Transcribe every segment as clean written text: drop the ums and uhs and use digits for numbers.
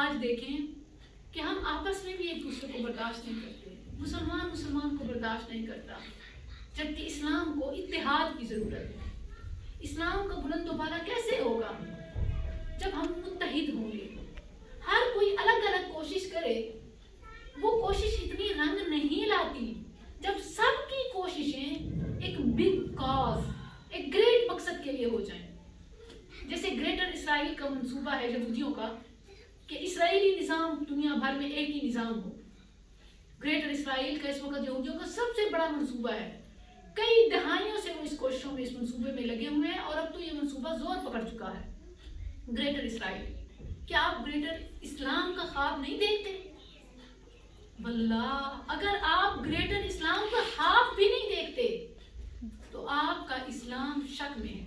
آج دیکھیں کہ ہم آپس میں بھی ایک دوسرے کو برداشت نہیں کرتے، مسلمان کو برداشت نہیں کرتا، جبکہ اسلام کو اتحاد کی ضرورت ہے۔ اسلام کا بلند و بالا کیسے ہوگا؟ جب ہم متحد ہوں گے۔ ہر کوئی الگ الگ کوشش کرے، وہ کوشش اتنی رنگ نہیں لاتی جب سب کی کوششیں ایک بگ کاز، ایک گریٹ مقصد کے لیے ہو جائیں۔ جیسے گریٹر اسرائیل کا منصوبہ ہے یہودیوں کا کہ اسرائیلی نظام دنیا بھر میں ایک ہی نظام ہو۔ گریٹر اسرائیل کا اس وقت یہودیوں کا سب سے بڑا منصوبہ ہے۔ کئی دہائیوں سے وہ اس کوششوں میں، اس منصوبے میں لگے ہوئے ہیں، اور اب تو یہ منصوبہ زور پکڑ چکا ہے۔ گریٹر اسرائیل، کیا آپ گریٹر اسلام کا خواب نہیں دیکھتے؟ واللہ اگر آپ گریٹر اسلام کا خواب بھی نہیں دیکھتے تو آپ کا اسلام شک میں ہے۔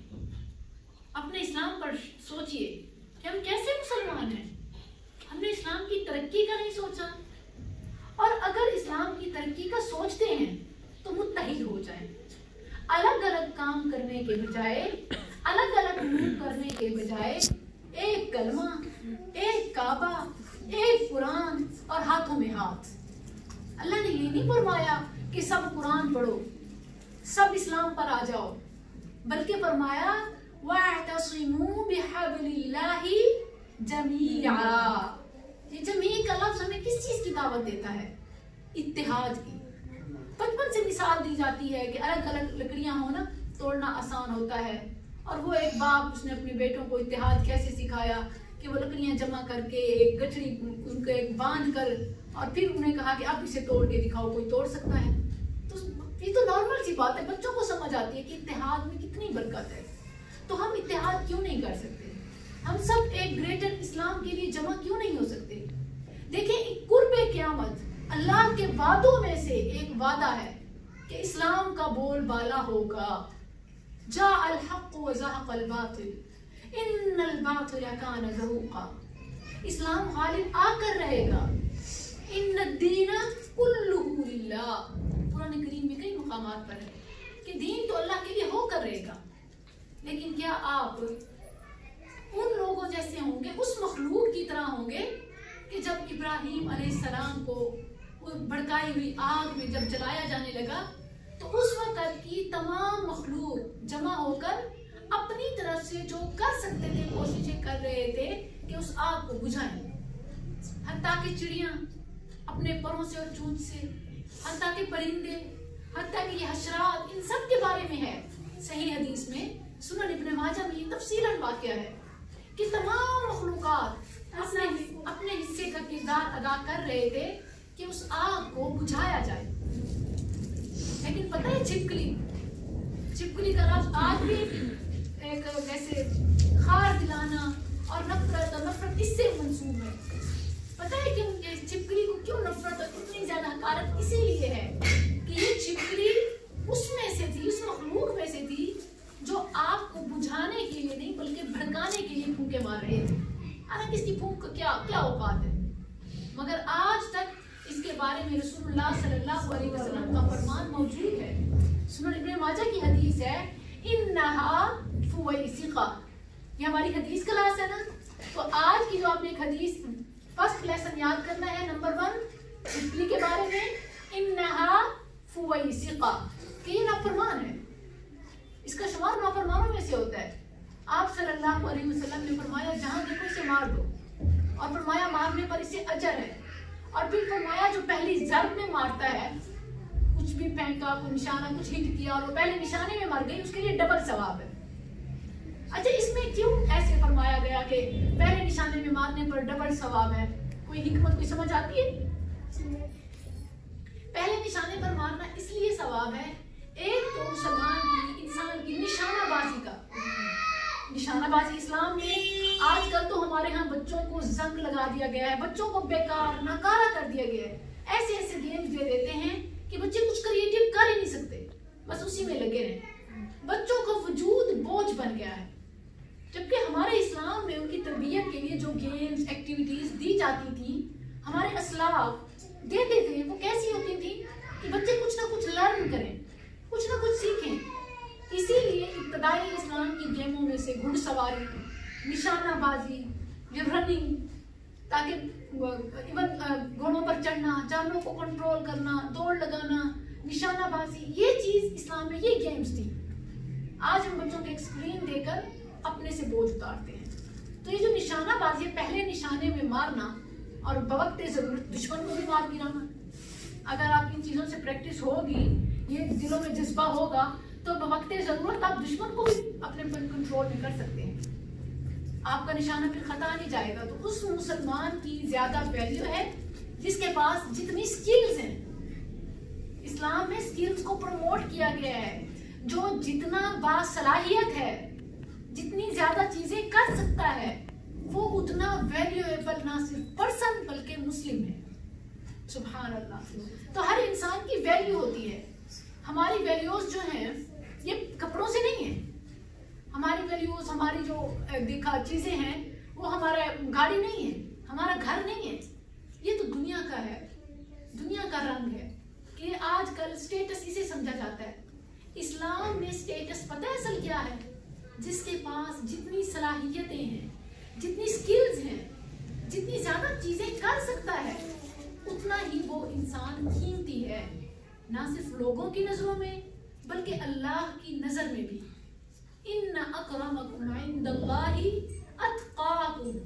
اپنے اسلام پر سوچئے کہ ہم کیسے مسلمان ہیں۔ ہم نے اسلام کی ترقی کا نہیں سوچا، اور اگر اسلام کی ترقی کا سوچتے ہیں تو متحد ہو جائیں۔ الگ الگ کام کرنے کے بجائے، الگ الگ منہ کرنے کے بجائے ایک کلمہ، ایک کعبہ، ایک قرآن اور ہاتھوں میں ہاتھ۔ اللہ نے یہ نہیں فرمایا کہ سب قرآن پڑھو، سب اسلام پر آ جاؤ، بلکہ فرمایا وَاعْتَصِمُوا بِحَبْلِ اللَّهِ جَمِيعًا۔ یہ جمیع کا لفظ ہمیں کس چیز کی دعوت دیتا ہے؟ اتحاد کی۔ بچپن سے مثال دی جاتی ہے کہ الگ الگ لکڑیاں ہو نا، توڑنا آسان ہوتا ہے، اور وہ ایک باپ اس نے اپنے بیٹوں کو اتحاد کیسے سکھایا کہ وہ لکڑیاں جمع کر کے ایک گٹھڑی ان کو ایک باندھ کر، اور پھر انہیں کہا کہ اب اسے توڑ کے دکھاؤ، کوئی توڑ سکتا ہے؟ تو یہ تو نارمل سی بات ہے، بچوں کو سمجھ آتی ہے کہ اتحاد میں کتنی برکت ہے۔ تو ہم اتحاد کیوں نہیں کر سکتے؟ ہم سب ایک گریٹر اسلام کے لیے جمع کیوں نہیں ہو سکتے؟ دیکھیں، قرب قیامت اللہ کے وعدوں میں سے ایک وعدہ ہے کہ اسلام کا بول بالا ہوگا۔ جاء الحق وزهق الباطل ان الباطل كان زهوقا۔ اسلام غالب آ کر رہے گا۔ ان الدین كله للہ۔ قرآن کریم میں کئی مقامات پر ہے کہ دین تو اللہ کے لیے ہو کر رہے گا، لیکن کیا آپ ان لوگوں جیسے ہوں گے، اس مخلوق کی طرح ہوں گے کہ جب ابراہیم علیہ السلام کو بھڑکائی ہوئی آگ میں جب جلایا جانے لگا تو اس وقت کی تمام مخلوق جمع ہو کر اپنی طرف سے جو کر سکتے تھے کوششیں کر رہے تھے کہ اس آگ کو بجھائیں، حتیٰ کہ چڑیاں اپنے پروں سے اور چونچ سے، حتیٰ کہ پرندے، حتیٰ کہ یہ حشرات، ان سب کے بارے میں ہے صحیح حدیث میں، سنن ابن ماجہ میں یہ تفصیلاً واقعہ ہے کہ تمام مخلوقات اپنے حصے کا کردار ادا کر رہے تھے کہ اس آگ کو بجھایا جائے۔ لیکن پتہ ہے چھپکلی کا لفظ آج بھی ایک ویسے خار دلانا اور نفرت اس سے منسوب ہے۔ پتہ ہے کہ چھپکلی کو کیوں نفرت اور اتنی زیادہ حقارت اسی لیے ہے کہ یہ چھپکلی اس میں سے تھی، اس مخلوق میں سے تھی جو آگ کو بجھانے کے لیے نہیں بلکہ بھڑکانے کے لیے پھونکے مار رہے تھے۔ حالانکہ اس کی پھونک کا کیا اوقات ہے، مگر آج تک اس کے بارے میں رسول اللہ صلی اللہ علیہ وسلم کا فرمان موجود ہے۔ سنن ابن ماجہ کی حدیث ہے انہا فویسقہ، یہ ہماری حدیث کلاس ہے نا، تو آج کی جو آپ نے ایک حدیث فرسٹ لیسن یاد کرنا ہے، نمبر 1 چھپکلی کے بارے میں، انہا فویسقہ، کہ یہ نافرمان ہے، اس کا شمار نافرمانوں میں سے ہوتا ہے۔ آپ صلی اللہ علیہ وسلم نے فرمایا جہاں دیکھو اسے مار دو، اور فرمایا مارنے پر اسے اجر ہے، اور پھر فرمایا جو پہلی ضرب میں مارتا ہے، کچھ بھی پھینکا، کوئی نشانہ کچھ ہٹ کیا اور وہ پہلے نشانے میں مر گئی، اس کے لیے ڈبل ثواب ہے۔ اچھا، اس میں کیوں ایسے فرمایا گیا کہ پہلے نشانے میں مارنے پر ڈبل ثواب ہے؟ کوئی حکمت کوئی سمجھ آتی ہے؟ پہلے نشانے پر مارنا اس لیے ثواب ہے، ایک تو مسلمان کی، انسان کی نشانہ بازی کا، نشانہ بازی اسلام میں آج کل تو ہمارے ہاں بچوں کو زنگ لگا دیا گیا ہے، بچوں کو بیکار ناکارہ کر دیا گیا ہے، ایسے ایسے گیمز دے دیتے ہیں کہ بچے کچھ کریٹیو کر ہی نہیں سکتے، بس اسی میں لگے رہیں۔ بچوں کا وجود بوجھ بن گیا ہے، جبکہ ہمارے اسلام میں ان کی تربیت کے لیے جو گیمز ایکٹیویٹیز دی جاتی تھی، ہمارے اسلاف دیتے تھے، وہ کیسی ہوتی تھی کہ بچے کچھ نہ کچھ لرن کریں، کچھ نہ کچھ سیکھیں۔ اسی لیے ابتدائی اسلام کی گیموں میں سے گھڑ سواری، نشانہ بازی، رننگ، تاکہ گھوڑوں پر چڑھنا، جانوروں کو کنٹرول کرنا، دوڑ لگانا، نشانہ بازی، یہ چیز اسلام میں یہ گیمز تھی. آج ہم بچوں کے ایک اسکرین دے کر اپنے سے بوجھ اتارتے ہیں. تو یہ جو نشانہ بازی ہے، پہلے نشانے میں مارنا اور بوقت ضرورت دشمن کو بھی مار گرانا. اگر آپ ان چیزوں سے پریکٹس ہوگی، یہ دلوں میں جذبہ ہوگا، تو بوقت ضرورت آپ دشمن کو بھی اپنے کنٹرول میں کر سکتے ہیں. آپ کا نشانہ پھر خطا نہیں جائے گا. تو اس مسلمان کی زیادہ ویلیو ہے جس کے پاس جتنی سکلز ہیں. اسلام میں سکلز کو پروموٹ کیا گیا ہے. جو جتنا باصلاحیت ہے، جتنی زیادہ چیزیں کر سکتا ہے، وہ اتنا ویلیویبل نہ صرف پرسن بلکہ مسلم ہے. سبحان اللہ. تو ہر انسان کی ویلیو ہوتی ہے. ہماری ویلیوز جو ہیں یہ کپڑوں سے نہیں ہیں. ہماری ویلیوز، ہماری جو دیکھا چیزیں ہیں، وہ ہمارا گاڑی نہیں ہے، ہمارا گھر نہیں ہے. یہ تو دنیا کا ہے، دنیا کا رنگ ہے کہ آج کل سٹیٹس اسے سمجھا جاتا ہے. اسلام میں سٹیٹس پتہ ہے اصل کیا ہے؟ جس کے پاس جتنی صلاحیتیں ہیں، جتنی سکلز ہیں، جتنی زیادہ چیزیں کر سکتا ہے، اتنا ہی وہ انسان قیمتی ہے. نہ صرف لوگوں کی نظروں میں بلکہ اللہ کی نظر میں بھی. ان اکرمکم عند اللہ اتقاکم.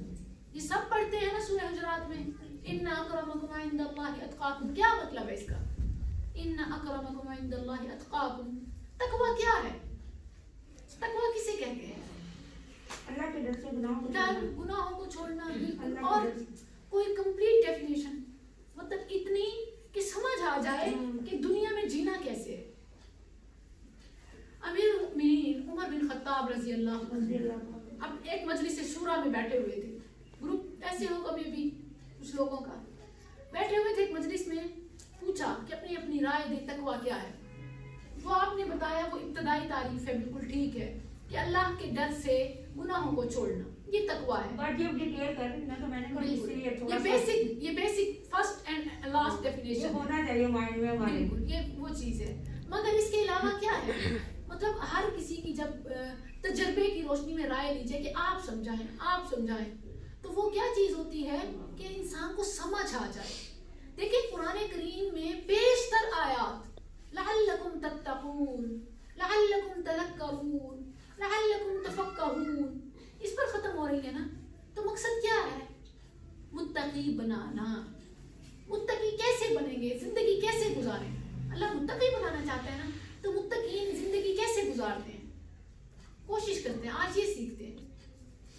یہ سب پڑھتے ہیں نا سورہ حجرات میں، ان اکرمکم عند اللہ اتقاکم. کیا مطلب ہے اس کا؟ ان اکرمکم عند اللہ اتقاکم. تقویٰ کیا ہے؟ تقویٰ کسے کہتے ہیں؟ اللہ کے ڈر سے گناہوں کو چھوڑنا. اور کوئی کمپلیٹ ڈیفینیشن، مطلب اتنی کہ سمجھ آ جائے کہ دنیا میں جینا کیسے ہے. امیر المؤمنین عمر بن خطاب رضی اللہ عنہ اب ایک مجلس شورا میں بیٹھے ہوئے تھے. گروپ ایسے ہو کبھی بھی کچھ لوگوں کا بیٹھے ہوئے تھے ایک مجلس میں. پوچھا کہ اپنی اپنی رائے دے، تقویٰ کیا ہے؟ وہ آپ نے بتایا، وہ ابتدائی تعریف ہے، بالکل ٹھیک ہے کہ اللہ کے ڈر سے گناہوں کو چھوڑنا، یہ تقویٰ ہے. یہ basic first and last definition ہونا چاہیے مائنڈ میں. بالکل یہ وہ چیز ہے. مگر اس کے علاوہ کیا ہے؟ مطلب ہر کسی کی جب تجربے کی روشنی میں رائے لیجیے کہ آپ سمجھائیں تو وہ کیا چیز ہوتی ہے کہ انسان کو سمجھ آ جائے. دیکھیں قرآن کریم میں بیشتر آیات لعلکم تتقون، لعلکم تذکرون، لعلکم تفکرون اس پر ختم ہو رہی ہے نا. تو مقصد کیا ہے؟ متقی بنانا. متقی کیسے بنیں گے؟ زندگی کیسے گزاریں؟ اللہ متقی بنانا چاہتا ہے نا. تو متقین زندگی کیسے گزارتے ہیں؟ کوشش کرتے ہیں، آج یہ سیکھتے ہیں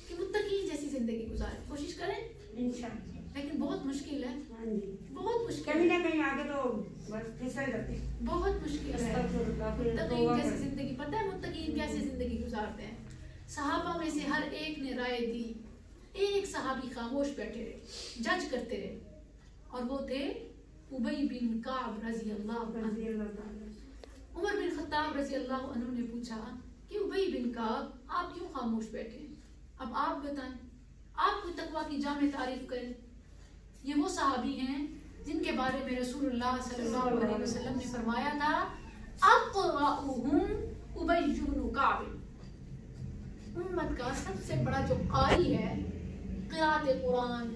کہ متقین جیسی زندگی گزاریں. کوشش کریں انشاءاللہ. لیکن بہت مشکل ہے، بہت مشکل کہیں نہ کہیں آگے تو بس پھسل جاتے ہیں. بہت مشکل ہے. متقین جیسی زندگی، پتہ ہے متقین کیسے زندگی گزارتے ہیں؟ صحابہ میں سے ہر ایک نے رائے دی. ایک صحابی خاموش بیٹھے رہے، جج کرتے رہے، اور وہ تھے ابی بن کعب رضی اللہ عنہ. عمر بن خطاب رضی اللہ عنہ نے پوچھا کہ ابی بن کعب آپ کیوں خاموش بیٹھے؟ اب آپ بتائیں، آپ کو تقویٰ کی جامع تعریف کریں. یہ وہ صحابی ہیں جن کے بارے میں رسول اللہ صلی اللہ علیہ وسلم نے فرمایا تھا اقرأہم ابی بن کعب. امت کا سب سے بڑا جو قاری ہے قرأت قرآن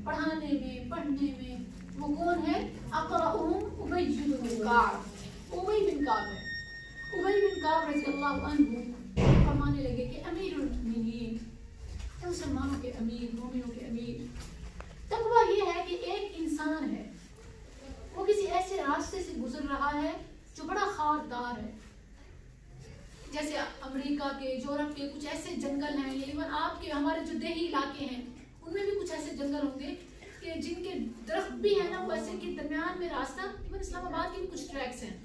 پڑھانے میں وہ کون ہے؟ اقرأہم ابی بن کعب. ابی بن کعب ہے. ابی بن کعب رضی اللہ عنہ فرمانے لگے کہ امیر المؤمنین، مسلمانوں کے امیر، مومنوں کے امیر. تقویٰ یہ ہے کہ ایک انسان ہے، وہ کسی ایسے راستے سے گزر رہا ہے جو بڑا خاردار ہے. جیسے امریکہ کے، یورپ کے کچھ ایسے جنگل ہیں، یا ایون آپ کے ہمارے جو دیہی علاقے ہیں ان میں بھی کچھ ایسے جنگل ہوں گے کہ جن کے درخت بھی ہیں نا وہ ایسے کہ درمیان میں راستہ. ایون اسلام آباد کے بھی کچھ ٹریکس ہیں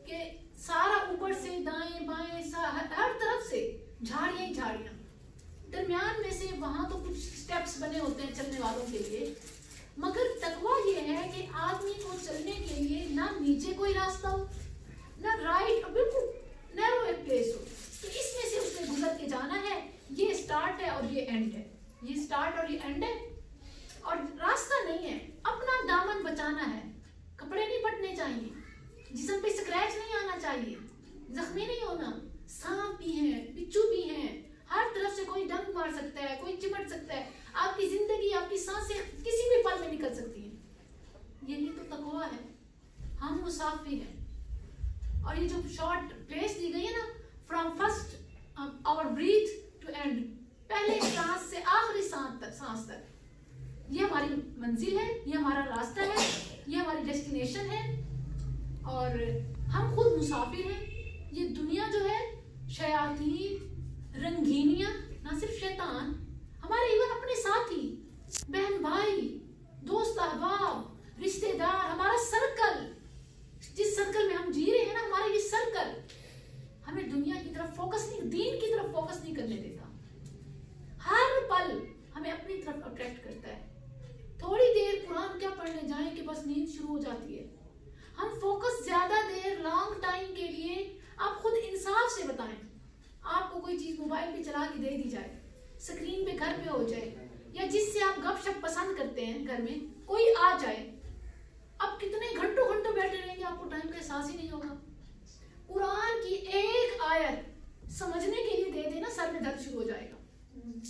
کہ سارا اوپر سے دائیں بائیں ہر طرف سے جھاڑیاں ہی جھاڑیاں، درمیان میں سے وہاں تو کچھ سٹیپس بنے ہوتے ہیں چلنے والوں کے لیے. مگر تقویٰ یہ ہے کہ آدمی کو چلنے کے لیے نہ نیچے کوئی راستہ ہو، نہ رائٹ، بالکل نیرو ایک پلیس ہو. تو اس میں سے اس نے گزر کے جانا ہے. یہ اسٹارٹ ہے اور یہ اینڈ ہے، یہ اسٹارٹ اور یہ اینڈ ہے، اور راستہ نہیں ہے. اپنا دامن بچانا ہے. کپڑے نہیں پھٹنے چاہیے، جسم پہ سکریچ نہیں آنا چاہیے، زخمی نہیں ہونا. سانپ بھی ہیں، بچھو بھی ہیں، ہر طرف سے کوئی ڈنک مار سکتا ہے، کوئی چمٹ سکتا ہے، آپ کی زندگی، آپ کی سانسیں کسی بھی پل میں نکل سکتی ہیں۔ یہی تو تقویٰ ہے، ہم مسافر ہیں۔ اور یہ جو شارٹ پلیس دی گئی ہے نا، from first hour breath to end, پہلے سانس سے آخری سانس تک، یہ ہماری منزل ہے، یہ ہمارا راستہ ہے، یہ ہماری ڈیسٹینیشن ہے، اور ہم خود مسافر ہیں۔ یہ دنیا جو ہے، شیاطین، رنگینیاں، نہ صرف شیطان، ہمارے ایون اپنے ساتھی، بہن بھائی، دوست احباب، رشتے دار، ہمارا سرکل، جس سرکل میں ہم جی رہے ہیں نا، ہمارا یہ سرکل ہمیں دنیا کی طرف فوکس نہیں، دین کی طرف فوکس نہیں کرنے دیتا، ہر پل ہمیں اپنی طرف اٹریکٹ کرتا ہے۔ تھوڑی دیر قرآن کیا پڑھنے جائیں کہ بس نیند شروع ہو جاتی ہے۔ ہم فوکس زیادہ دیر لانگ ٹائم کے لیے، آپ خود انصاف سے بتائیں، آپ کو کوئی چیز موبائل پہ چلا کے دے دی جائے، سکرین پہ گھر پہ ہو جائے، یا جس سے آپ گپ شپ پسند کرتے ہیں گھر میں کوئی آ جائے، اب کتنے گھنٹوں بیٹھے رہیں گے، آپ کو ٹائم کا احساس ہی نہیں ہوگا۔ قرآن کی ایک آیت سمجھنے کے لیے دے دینا، سر میں درد شروع ہو جائے گا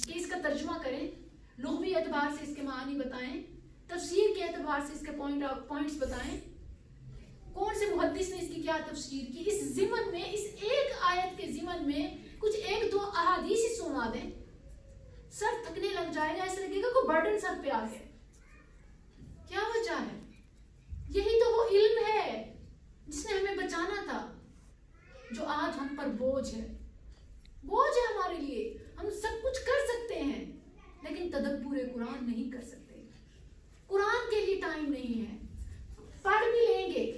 کہ اس کا ترجمہ کریں، لغوی اعتبار سے اس کے معنی بتائیں، تفسیر کے اعتبار سے اس کے پوائنٹس بتائیں، کون سے محدث نے اس کی کیا تفسیر کی، اس ضمن میں، اس ایک آیت کے ضمن میں کچھ ایک دو احادیث ہی سنا دیں، سر تھکنے لگ جائے گا، ایسا لگے گا کوئی برڈن سر پہ آ گیا۔ کیا وجہ ہے؟ یہی تو وہ علم ہے جس نے ہمیں بچانا تھا، جو آج ہم پر بوجھ ہے، بوجھ ہے ہمارے لیے۔ ہم سب کچھ کر سکتے ہیں لیکن تدبر قرآن نہیں کر سکتے، قرآن کے لیے ٹائم نہیں ہے۔ پڑھ بھی لیں گے،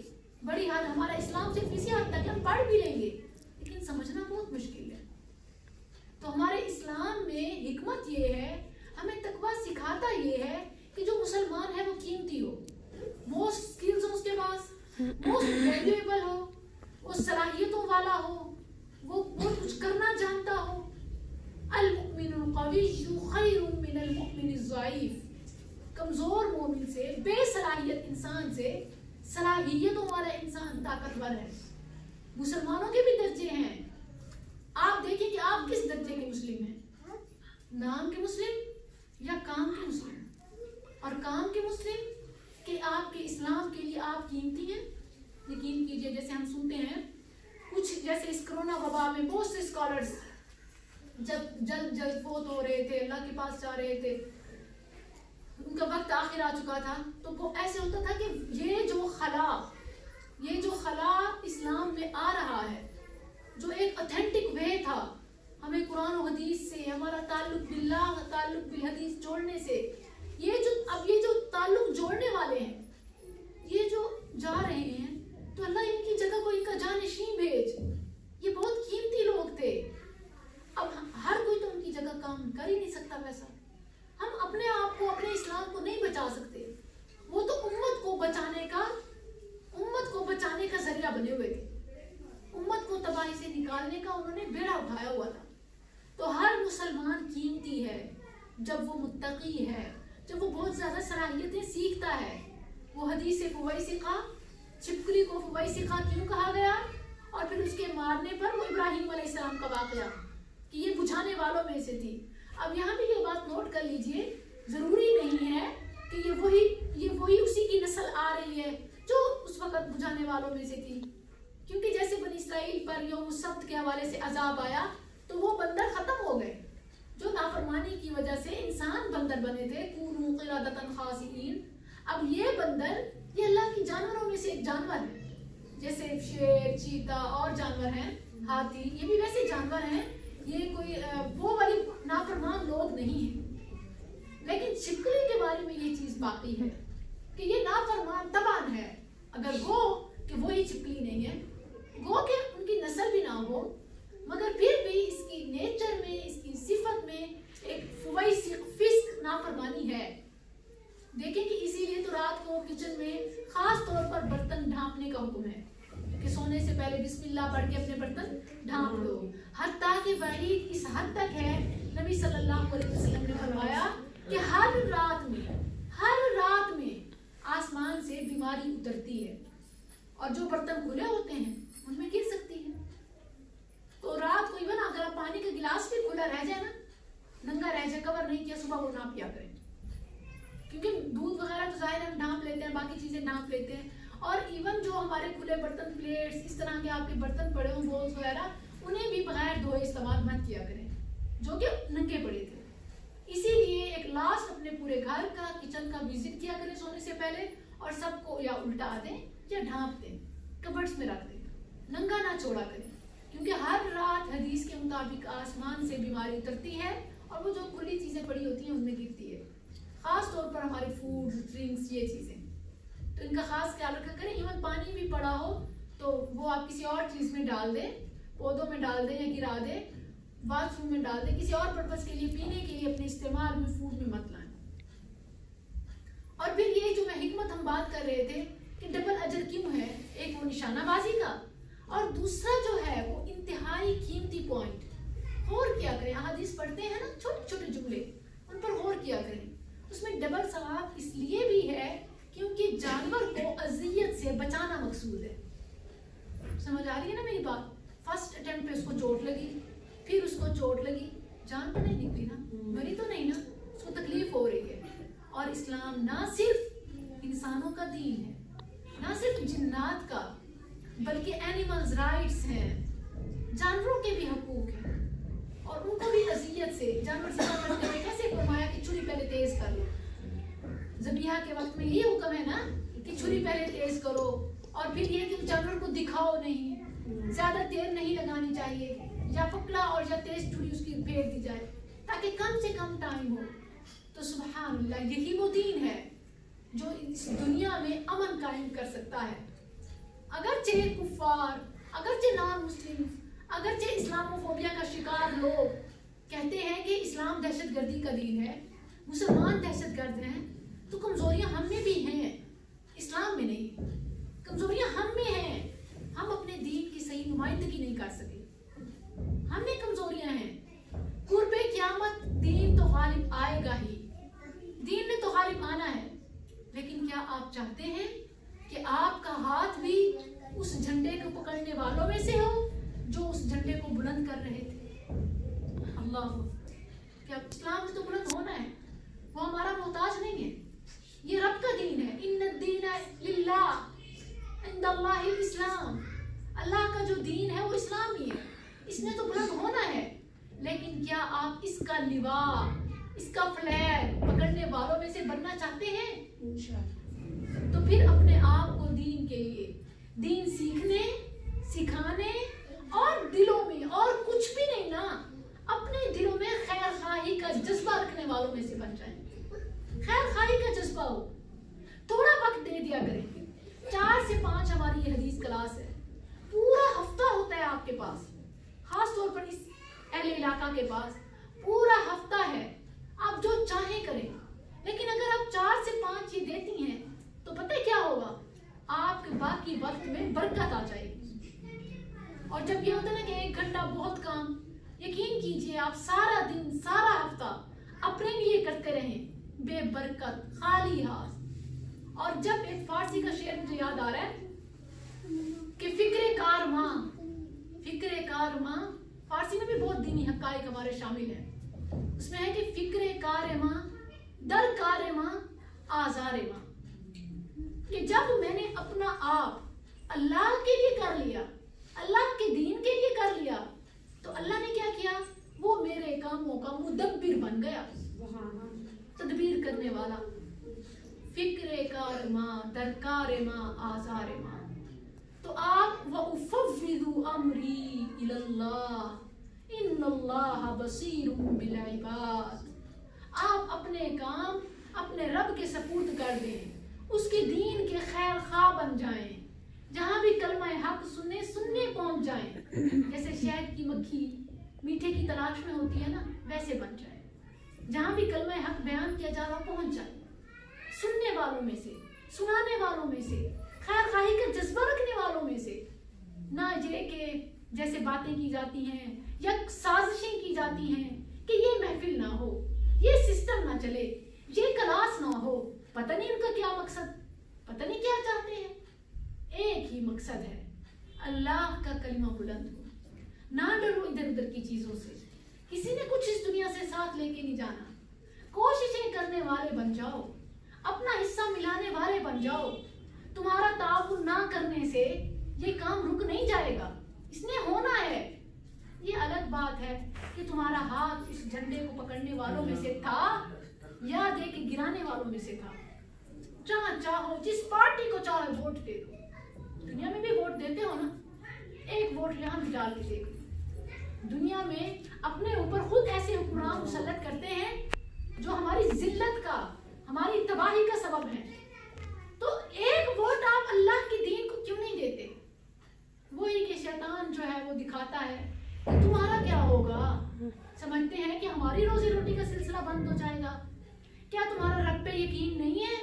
بڑی حد ہمارا اسلام صرف اسی حد تک ہم پڑھ بھی لیں گے لیکن سمجھنا بہت مشکل ہے۔ تو ہمارے اسلام میں حکمت یہ ہے، ہمیں تقویٰ سکھاتا یہ ہے کہ جو مسلمان ہے وہ قیمتی ہو، موسٹ اسکلز ہو اس کے پاس، موسٹ ویلیویبل ہو، وہ صلاحیتوں والا ہو، وہ بہت کچھ کرنا جانتا ہو۔ المؤمن القوی خیر من المؤمن الضعیف، کمزور مومن سے، بے صلاحیت انسان سے صلاحیتوں والا انسان طاقتور ہے۔ مسلمانوں کے بھی درجے ہیں، آپ دیکھیں کہ آپ کس درجے کے مسلم ہیں، نام کے مسلم یا کام کے مسلم، اور کام کے مسلم کہ آپ کے اسلام کے لیے آپ قیمتی ہیں۔ یقین کیجئے، جیسے ہم سنتے ہیں کچھ، جیسے اس کرونا وبا میں بہت سے اسکالرز جب جلد فوت ہو رہے تھے، اللہ کے پاس جا رہے تھے، ان کا وقت آخر آ چکا تھا، تو وہ ایسے ہوتا تھا کہ یہ جو خلا اسلام میں آ رہا ہے، جو ایک اتھینٹک وے تھا، ہمیں قرآن و حدیث سے ہمارا تعلق باللہ، تعلق بالحدیث جوڑنے سے، یہ جو تعلق جوڑنے والے ہیں، یہ جو جا رہے ہیں، تو اللہ ان کی جگہ کو ان کا جانشین بھیج، یہ بہت قیمتی لوگ تھے۔ اب ہر کوئی تو ان کی جگہ کام کر ہی نہیں سکتا ویسا، ہم اپنے آپ کو، اپنے اسلام کو نہیں بچا سکتے، وہ تو امت کو بچانے کا ذریعہ بنے ہوئے تھے، امت کو تباہی سے نکالنے کا انہوں نے بیڑا اٹھایا ہوا تھا۔ تو ہر مسلمان قیمتی ہے جب وہ متقی ہے، جب وہ بہت زیادہ صلاحیتیں سیکھتا ہے۔ وہ حدیث فویسقہ، چھپکلی کو فویسقہ کیوں کہا گیا، اور پھر اس کے مارنے پر وہ ابراہیم علیہ السلام کا واقعہ کہ یہ بجھانے والوں میں سے تھی۔ اب یہاں بھی یہ بات نوٹ کر لیجئے، ضروری نہیں ہے کہ یہ وہی اسی کی نسل آ رہی ہے جو اس وقت بجھانے والوں میں سے تھی، کیونکہ جیسے بنی اسرائیل پر یوم السبت کے حوالے سے عذاب آیا تو وہ بندر ختم ہو گئے، جو نافرمانی کی وجہ سے انسان بندر بنے تھے، کونوا قردۃ خاسئین۔ اب یہ بندر، یہ اللہ کی جانوروں میں سے ایک جانور ہے، جیسے شیر، چیتا اور جانور ہیں، ہاتھی، یہ بھی ویسے جانور ہیں، یہ کوئی وہ والی نافرمان لوگ نہیں ہیں۔ لیکن چھپکلی کے بارے میں یہ چیز باقی ہے کہ یہ نافرمان طبعاً ہے، اگر گو کہ وہی چھپکلی نہیں ہے، گو کہ ان کی نسل بھی نہ ہو، مگر پھر بھی اس کی نیچر میں، اس کی صفت میں ایک فسق نافرمانی ہے۔ دیکھیں کہ اسی لیے تو رات کو کچن میں خاص طور پر برتن ڈھانپنے کا حکم ہے کہ سونے سے پہلے بسم اللہ پڑھ کے اپنے برتن ڈھانپ لو۔ حتیٰ کہ وعید اس حد تک ہے، نبی صلی اللہ علیہ وسلم نے فرمایا کہ ہر رات میں آسمان سے بیماری اترتی ہے، اور جو برتن کھلے ہوتے ہیں ان میں گر سکتی ہے۔ تو رات کو ایون اگر آپ پانی کا گلاس بھی کھلا رہ جائے نا، ننگا رہ جائے، کور نہیں کیا، صبح وہ نہ پیا کریں، کیونکہ دودھ وغیرہ تو ظاہر ہم ڈھانپ لیتے ہیں، باقی چیزیں ڈھانپ لیتے ہیں. اور ایون جو ہمارے کھلے برتن، پلیٹس، اس طرح کے آپ کے برتن پڑے ہوں، بولز وغیرہ، انہیں بھی بغیر دھوئے استعمال مت کیا کریں جو کہ ننگے پڑے تھے. اسی لیے ایک لاسٹ اپنے پورے گھر کا، کچن کا وزٹ کیا کریں سونے سے پہلے، اور سب کو یا الٹا دیں یا ڈھانپ دیں، کبرٹس میں رکھ دیں، ننگا نہ چھوڑا کریں. کیونکہ ہر رات حدیث کے مطابق آسمان سے بیماری اترتی ہے اور وہ جو کھلی چیزیں پڑی ہوتی ہیں ان میں گرتی ہے، خاص طور پر ہماری فوڈ، ڈرنکس، یہ چیزیں، تو ان کا خاص خیال رکھا کریں. ایون پانی بھی پڑا ہو تو وہ آپ کسی اور چیز میں ڈال دیں، پودوں میں ڈال دیں یا گرا دیں، واش روم میں ڈال دیں، کسی اور پرپز کے لیے، پینے کے لیے اپنے استعمال میں فوڈ میں مت لائیں. اور پھر یہ جو میں حکمت ہم بات کر رہے تھے کہ ڈبل اجر کیوں ہے، ایک وہ نشانہ بازی کا، اور دوسرا جو ہے وہ انتہائی قیمتی پوائنٹ. غور کیا کریں، احادیث پڑھتے ہیں نا، چھوٹے چھوٹے جملے، ان پر غور کیا کریں. اس میں ڈبل ثواب اس لیے بھی ہے کیونکہ جانور کو اذیت سے بچانا مقصود ہے. سمجھ آ رہی ہے نا میری بات؟ فرسٹ اٹیمپٹ پہ اس کو چوٹ لگی، پھر اس کو چوٹ لگی، جان تو نہیں نکلی نا، مری تو نہیں نا، اس کو تکلیف ہو رہی ہے. اور اسلام نہ صرف انسانوں کا دین ہے، نہ صرف جنات کا، بلکہ اینیملز رائٹس ہیں، جانوروں کے بھی حقوق ہیں، اور ان کو بھی اذیت سے، جانور ذبح کرتے ہوئے کیسے فرمایا کہ چھری پہلے تیز کر لو. ذبیحہ کے وقت میں یہ حکم ہے نا کہ چھری پہلے تیز کرو، اور پھر یہ کہ جانور کو دکھاؤ نہیں، زیادہ دیر نہیں لگانی چاہیے، یا پکڑا اور یا تیز چھری اس کی پھیر دی جائے تاکہ کم سے کم ٹائم ہو. تو سبحان اللہ، یہی وہ دین ہے جو اس دنیا میں امن قائم کر سکتا ہے. اگرچہ کفار، اگرچہ نان مسلم، اگرچہ اسلاموفوبیا کا شکار لوگ کہتے ہیں کہ اسلام دہشت گردی کا دین ہے، مسلمان دہشت گرد ہیں، تو کمزوریاں ہم میں بھی ہیں، اسلام میں نہیں. کمزوریاں ہم میں ہیں، ہم اپنے دین کی صحیح نمائندگی نہیں کر سکے، ہم میں کمزوریاں ہیں. قرب قیامت دین تو غالب آئے گا ہی، دین نے تو غالب آنا ہے، لیکن کیا آپ چاہتے ہیں کہ آپ کا ہاتھ بھی اس جھنڈے کو پکڑنے والوں میں سے ہو جو اس جھنڈے کو بلند کر رہے تھے؟ اللہ، کیا اسلام تو بلند ہونا ہے، وہ ہمارا محتاج نہیں ہے، یہ رب کا دین ہے. ان الدین للہ عند اللہ الاسلام، اللہ کا جو دین ہے وہ اسلام ہی ہے، اس نے تو بلند ہونا ہے. لیکن کیا آپ اس کا لواء، اس کا فلیگ پکڑنے والوں میں سے بننا چاہتے ہیں؟ تو پھر اپنے آپ کو دین کے لیے، دین سیکھنے، سکھانے، اور دلوں میں اور کچھ بھی نہیں نا، اپنے دلوں میں خیر خواہی کا جذبہ رکھنے والوں میں سے بن جائیں. خیر خواہی کا جذبہ ہو، تھوڑا وقت دے دیا کریں. 4 سے 5 ہماری یہ حدیث کلاس ہے، پورا ہفتہ ہوتا ہے آپ کے پاس، خاص طور پر اس اہل علاقہ کے پاس پورا ہفتہ ہے، آپ جو چاہیں کریں. لیکن اگر آپ 4 سے 5 یہ دیتی ہیں تو پتہ کیا ہوگا، آپ کے باقی وقت میں برکت آ جائے گی. اور جب یہ ہوتا ہے نا کہ 1 گھنٹہ بہت کام، یقین کیجئے آپ سارا دن، سارا ہفتہ اپنے لیے کرتے رہیں بے برکت، خالی ہاتھ. اور جب ایک فارسی کا شعر مجھے یاد آ رہا ہے کہ فکر کار ماں، فارسی میں بھی بہت دینی حقائق ہمارے شامل ہیں. اس میں ہے کہ فکر کار ماں، در کار ماں، آزار ماں، کہ جب میں نے اپنا آپ اللہ کے لیے کر لیا، اللہ کے دین کے لیے کر لیا، تو اللہ نے کیا کیا، وہ میرے کاموں کا مدبر بن گیا، تدبیر کرنے والا. فکر کار ماں، در کار ماں، آزار ماں. تو آپ وَأُفَوِّضُ أَمْرِي إِلَى اللَّهِ إِنَّ اللَّهَ بَصِيرٌ بِالْعِبَادِ. آپ اپنے کام اپنے رب کے سپرد کر دیں، اس کے دین کے خیر خواہ بن جائیں، جہاں بھی کلمہ حق سننے پہنچ جائیں. جیسے شہد کی مکھی میٹھے کی تلاش میں ہوتی ہے نا، ویسے بن جائیں. جہاں بھی کلمہ حق بیان کیا جا رہا پہنچ جائیں، سننے والوں میں سے، سنانے والوں میں سے، خیر خواہی کا جذبہ رکھنے والوں میں سے. نہ یہ کہ جیسے باتیں کی جاتی ہیں یا سازشیں کی جاتی ہیں کہ یہ محفل نہ ہو، یہ سسٹم نہ چلے، یہ کلاس نہ ہو. پتہ نہیں ان کا کیا مقصد، پتہ نہیں کیا چاہتے ہیں. ایک ہی مقصد ہے، اللہ کا کلمہ بلند ہو، نہ ڈرو ادھر ادھر کی چیزوں سے. کسی نے کچھ اس دنیا سے ساتھ لے کے نہیں جانا. کوششیں کرنے والے بن جاؤ, اپنا حصہ ملانے والے بن جاؤ. تمہارا تعاون نہ کرنے سے یہ کام رک نہیں جائے گا, اس نے ہونا ہے. یہ الگ بات ہے کہ تمہارا ہاتھ اس جھنڈے کو پکڑنے والوں میں سے تھا یا دے کے گرانے والوں میں سے تھا. جہاں چاہو جس پارٹی کو چاہو ووٹ دے دو. دنیا میں بھی ووٹ دیتے ہو نا, ایک ووٹ یہاں بھی ڈال کے دیکھو. دنیا میں اپنے اوپر خود ایسے حکمران مسلط کرتے ہیں جو ہماری ذلت کا, ہماری تباہی کا سبب ہے. تو ایک ووٹ آپ اللہ کے دین کو کیوں نہیں دیتے؟ وہی کہ شیطان جو ہے وہ دکھاتا ہے کہ تمہارا کیا ہوگا. سمجھتے ہیں کہ ہماری روزی روٹی کا سلسلہ بند ہو جائے گا. کیا تمہارا رب پہ یقین نہیں ہے؟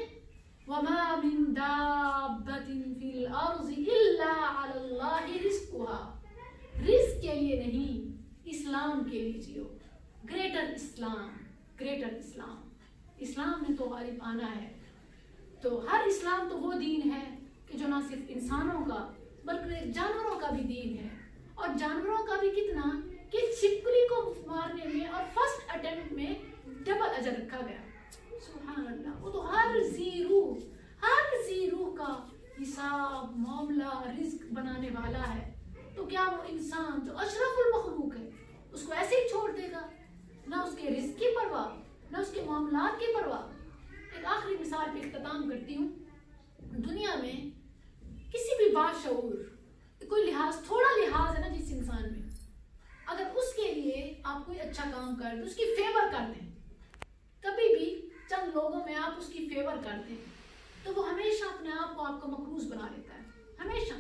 وَمَا مِن دَابَّةٍ فِي الْأَرْضِ إِلَّا عَلَى اللَّهِ رِزْقُهَا. رزق کے لیے نہیں, اسلام کے لیے جیو. گریٹر اسلام, گریٹر اسلام. اسلام نے تو غالب آنا ہے. تو ہر اسلام تو وہ دین ہے کہ جو نہ صرف انسانوں کا بلکہ جانوروں کا بھی دین ہے. اور جانوروں کا بھی کتنا کہ چھپکلی کو مارنے میں اور فرسٹ اٹیمپٹ میں ڈبل اجر رکھا گیا. سبحان اللہ. وہ تو ہر ذی روح کا حساب, معاملہ, رزق بنانے والا ہے. تو کیا وہ انسان جو اشرف المخلوق ہے اس کو ایسے ہی چھوڑ دے گا؟ نہ اس کے رزق کی پرواہ, نہ اس کے معاملات کی پرواہ. ایک آخری مثال پہ اختتام کرتی ہوں. دنیا میں کسی بھی باشعور کوئی لحاظ, تھوڑا لحاظ ہے نا جس انسان میں, اگر اس کے لیے آپ کوئی اچھا کام کر دیں, اس کی فیور کر دیں, کبھی بھی چند لوگوں میں آپ اس کی فیور کر دیں, تو وہ ہمیشہ اپنے آپ کو آپ کا مقروض بنا لیتا ہے. ہمیشہ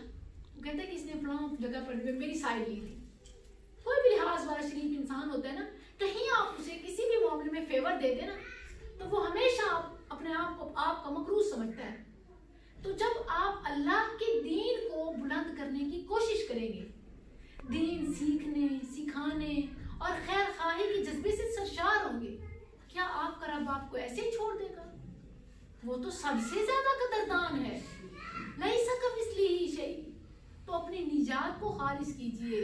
وہ کہتا ہے کہ اس نے فلاں جگہ پر میری سائڈ لی تھی. کوئی بھی لحاظ والا شریف انسان ہوتا ہے نا, کہیں آپ اسے کسی بھی معاملے میں فیور دے دیں نا تو وہ ہمیشہ اپنے آپ کو آپ کا مقروض سمجھتا ہے. تو جب آپ اللہ کے دین کو بلند کرنے کی کوشش کریں گے, دین سیکھنے, سکھانے اور خیر خواہی کے جذبے سے سرشار ہوں گے, کیا آپ کا رب آپ کو ایسے ہی چھوڑ دے گا؟ وہ تو سب سے زیادہ قدردان ہے. لیس کمثلہ شیء. تو اپنی نجات کو خالص کیجئے,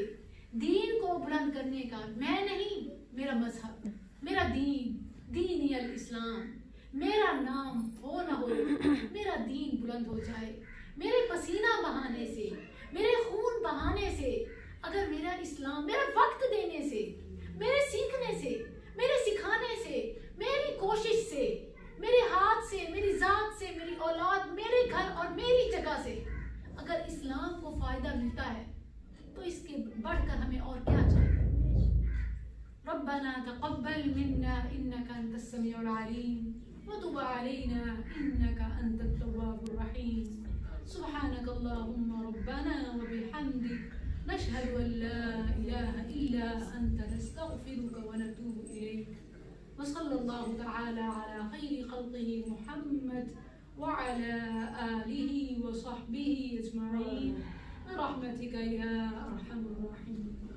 دین کو بلند کرنے کا. میں نہیں, میرا مذہب, میرا دین, دینی الاسلام. میرا نام ہو نہ ہو, میرا دین بلند ہو جائے. میرے پسینہ بہانے سے, میرے خون بہانے سے, اگر میرا اسلام, میرا وقت دینے سے, میرے سیکھنے سے, میرے سکھانے سے, میری کوشش سے, میرے ہاتھ سے, میری ذات سے, میری اولاد, میرے گھر اور میری جگہ سے اگر اسلام کو فائدہ ملتا ہے تو اس کے بڑھ کر ہمیں اور کیا چاہیے. ربنا تقبل منا انك انت السميع العليم وتب علينا انك انت التواب الرحيم. سبحانك اللهم ربنا وبحمدك نشهد ان لا اله الا انت نستغفرك ونتوب اليك. وصلى الله تعالى على خير خلقه محمد وعلى آله وصحبه أجمعين برحمتك يا أرحم الراحمين.